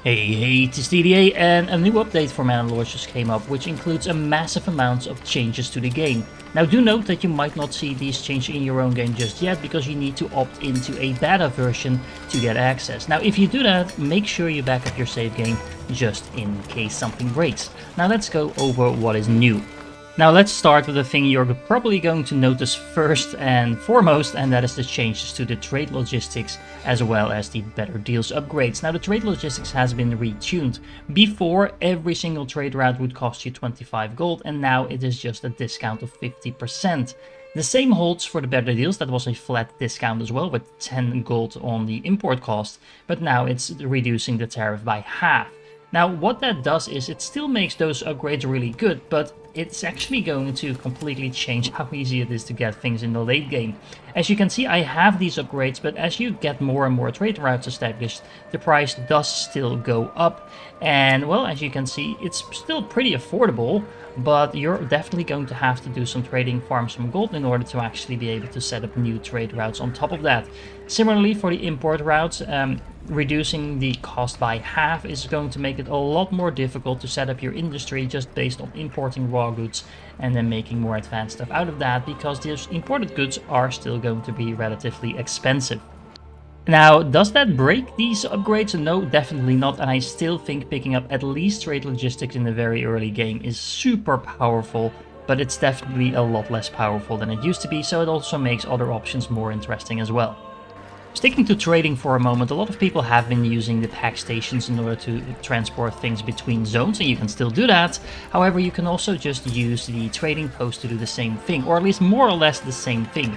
Hey, it is TDA, and a new update for Manor Lords just came up, which includes a massive amount of changes to the game. Now do note that you might not see these changes in your own game just yet, because you need to opt into a beta version to get access. Now if you do that, make sure you back up your save game, just in case something breaks. Now let's go over what is new. Now let's start with the thing you're probably going to notice first and foremost, and that is the changes to the trade logistics as well as the better deals upgrades. Now the trade logistics has been retuned. Before, every single trade route would cost you 25 gold, and now it is just a discount of 50%. The same holds for the better deals. That was a flat discount as well, with 10 gold on the import cost, but now it's reducing the tariff by half. Now what that does is it still makes those upgrades really good, but it's actually going to completely change how easy it is to get things in the late game. As you can see, I have these upgrades, but as you get more and more trade routes established, the price does still go up. And well, as you can see, it's still pretty affordable, but you're definitely going to have to do some trading, farm some gold in order to actually be able to set up new trade routes on top of that. Similarly, for the import routes, reducing the cost by half is going to make it a lot more difficult to set up your industry just based on importing raw goods and then making more advanced stuff out of that, because these imported goods are still going to be relatively expensive. Now, does that break these upgrades? No, definitely not, and I still think picking up at least trade logistics in the very early game is super powerful, but it's definitely a lot less powerful than it used to be, so it also makes other options more interesting as well. Sticking to trading for a moment, a lot of people have been using the pack stations in order to transport things between zones, and you can still do that. However, you can also just use the trading post to do the same thing, or at least more or less the same thing.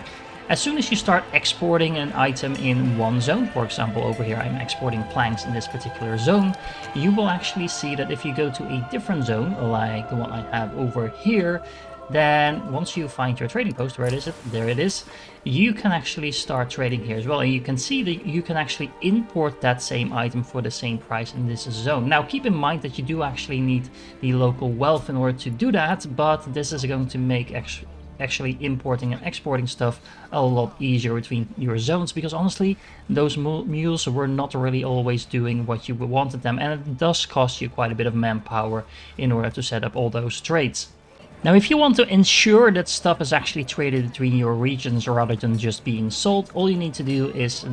As soon as you start exporting an item in one zone, for example over here I'm exporting planks in this particular zone, you will actually see that if you go to a different zone, like the one I have over here, then once you find your trading post, where is it? There it is. You can actually start trading here as well, and you can see that you can actually import that same item for the same price in this zone. Now keep in mind that you do actually need the local wealth in order to do that, but this is going to make actually importing and exporting stuff a lot easier between your zones, because honestly those mules were not really always doing what you wanted them, and it does cost you quite a bit of manpower in order to set up all those trades. Now if you want to ensure that stuff is actually traded between your regions rather than just being sold, all you need to do is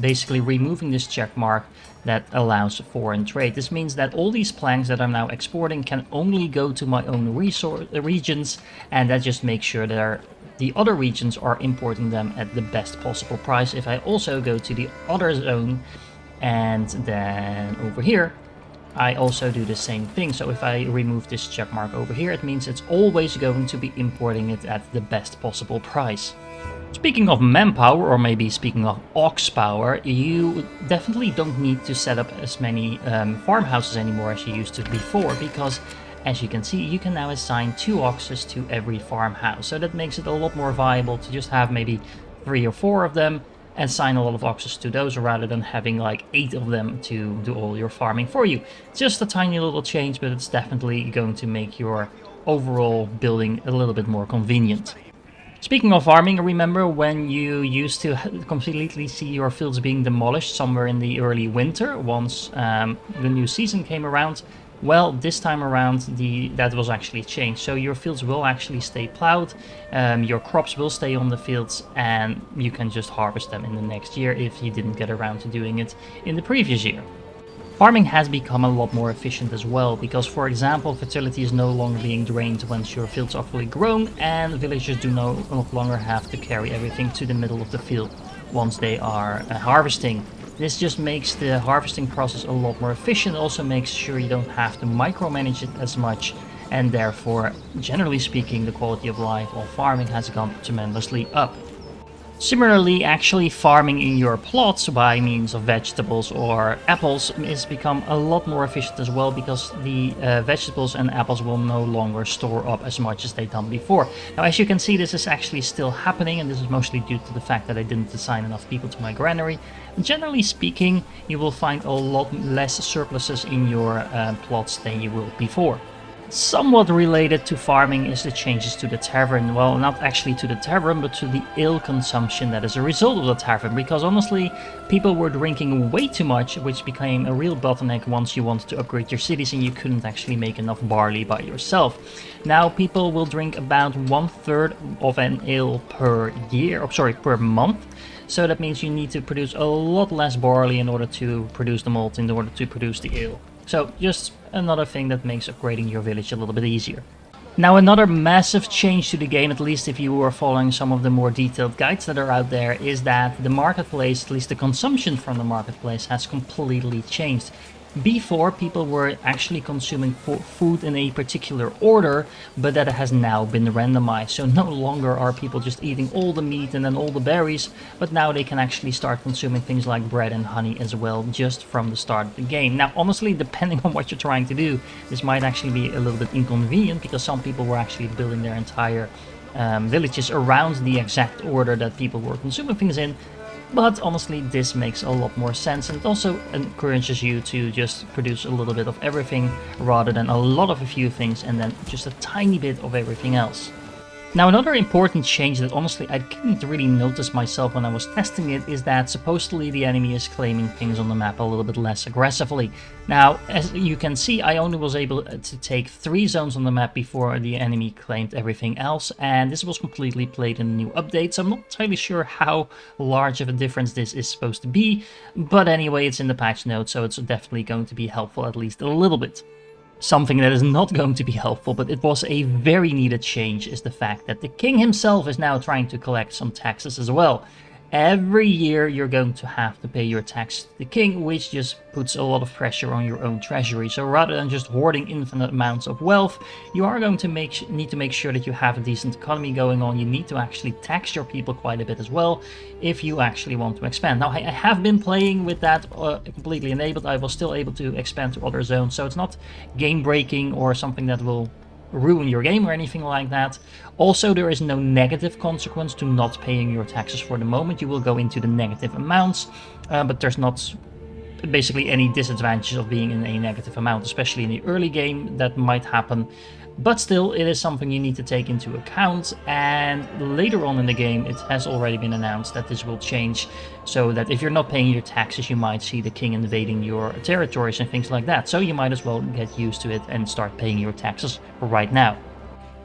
basically removing this check mark that allows foreign trade. This means that all these planks that I'm now exporting can only go to my own regions, and that just makes sure that the other regions are importing them at the best possible price. If I also go to the other zone and then over here, I also do the same thing. So if I remove this check mark over here, it means it's always going to be importing it at the best possible price. Speaking of manpower, or maybe speaking of ox power, you definitely don't need to set up as many farmhouses anymore as you used to before, because as you can see, you can now assign 2 oxes to every farmhouse. So that makes it a lot more viable to just have maybe 3 or 4 of them, assign a lot of oxes to those rather than having like 8 of them to do all your farming for you. It's just a tiny little change, but it's definitely going to make your overall building a little bit more convenient. Speaking of farming, remember when you used to completely see your fields being demolished somewhere in the early winter once the new season came around? Well, this time around that was actually changed, so your fields will actually stay plowed, your crops will stay on the fields, and you can just harvest them in the next year if you didn't get around to doing it in the previous year. Farming has become a lot more efficient as well, because for example fertility is no longer being drained once your fields are fully grown, and villagers do no longer have to carry everything to the middle of the field once they are harvesting. This just makes the harvesting process a lot more efficient, also makes sure you don't have to micromanage it as much, and therefore, generally speaking, the quality of life of farming has gone tremendously up. Similarly, actually farming in your plots by means of vegetables or apples has become a lot more efficient as well, because the vegetables and apples will no longer store up as much as they've done before. Now as you can see, this is actually still happening, and this is mostly due to the fact that I didn't assign enough people to my granary. And generally speaking, you will find a lot less surpluses in your plots than you will before. Somewhat related to farming is the changes to the tavern. Well, not actually to the tavern, but to the ale consumption that is a result of the tavern. Because honestly, people were drinking way too much, which became a real bottleneck once you wanted to upgrade your cities and you couldn't actually make enough barley by yourself. Now people will drink about 1/3 of an ale per year, per month. So that means you need to produce a lot less barley in order to produce the malt, in order to produce the ale. So just another thing that makes upgrading your village a little bit easier. Now another massive change to the game, at least if you were following some of the more detailed guides that are out there, is that the marketplace, at least the consumption from the marketplace, has completely changed. Before, people were actually consuming food in a particular order, but that has now been randomized. So no longer are people just eating all the meat and then all the berries, but now they can actually start consuming things like bread and honey as well, just from the start of the game. Now, honestly, depending on what you're trying to do, this might actually be a little bit inconvenient, because some people were actually building their entire villages around the exact order that people were consuming things in. But honestly, this makes a lot more sense, and it also encourages you to just produce a little bit of everything rather than a lot of a few things and then just a tiny bit of everything else. Now, another important change that honestly I didn't really notice myself when I was testing it is that supposedly the enemy is claiming things on the map a little bit less aggressively. Now, as you can see, I only was able to take 3 zones on the map before the enemy claimed everything else, and this was completely played in the new update, so I'm not entirely sure how large of a difference this is supposed to be, but anyway, it's in the patch notes, so it's definitely going to be helpful at least a little bit. Something that is not going to be helpful, but it was a very needed change, is the fact that the king himself is now trying to collect some taxes as well. Every year you're going to have to pay your tax to the king, which just puts a lot of pressure on your own treasury. So rather than just hoarding infinite amounts of wealth, you are going to need to make sure that you have a decent economy going on. You need to actually tax your people quite a bit as well if you actually want to expand. Now, I have been playing with that completely enabled. I was still able to expand to other zones, so it's not game breaking or something that will ruin your game or anything like that. Also, there is no negative consequence to not paying your taxes for the moment. You will go into the negative amounts, but there's not basically any disadvantages of being in a negative amount, especially in the early game. That might happen, but still, it is something you need to take into account. And later on in the game, it has already been announced that this will change, so that if you're not paying your taxes, you might see the king invading your territories and things like that. So you might as well get used to it and start paying your taxes right now.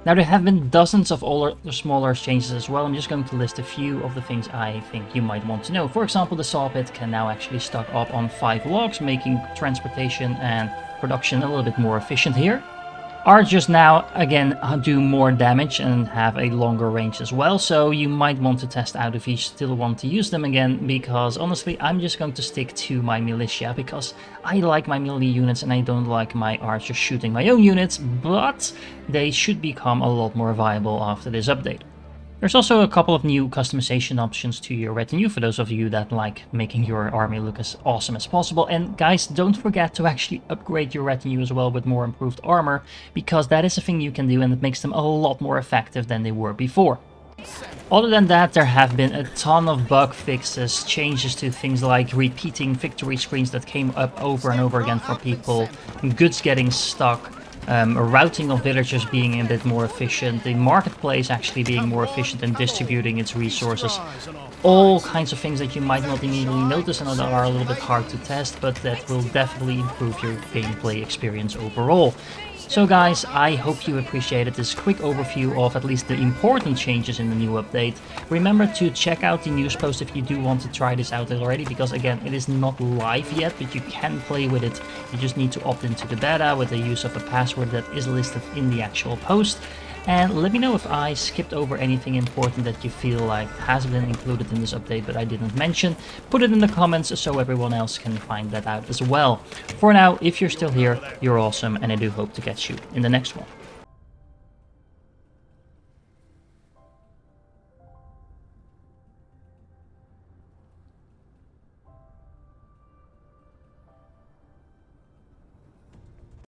Now, there have been dozens of other smaller changes as well. I'm just going to list a few of the things I think you might want to know. For example, the saw pit can now actually stock up on 5 logs, making transportation and production a little bit more efficient here. Archers now, again, do more damage and have a longer range as well, so you might want to test out if you still want to use them again, because honestly, I'm just going to stick to my militia, because I like my melee units and I don't like my archers shooting my own units, but they should become a lot more viable after this update. There's also a couple of new customization options to your retinue for those of you that like making your army look as awesome as possible. And guys, don't forget to actually upgrade your retinue as well with more improved armor, because that is a thing you can do and it makes them a lot more effective than they were before. Other than that, there have been a ton of bug fixes, changes to things like repeating victory screens that came up over and over again for people, goods getting stuck, routing of villagers being a bit more efficient, the marketplace actually being more efficient in distributing its resources. All kinds of things that you might not immediately notice and that are a little bit hard to test, but that will definitely improve your gameplay experience overall. So guys, I hope you appreciated this quick overview of at least the important changes in the new update. Remember to check out the news post if you do want to try this out already, because again, it is not live yet, but you can play with it. You just need to opt into the beta with the use of a password that is listed in the actual post. And let me know if I skipped over anything important that you feel like has been included in this update but I didn't mention. Put it in the comments so everyone else can find that out as well. For now, if you're still here, you're awesome, and I do hope to catch you in the next one.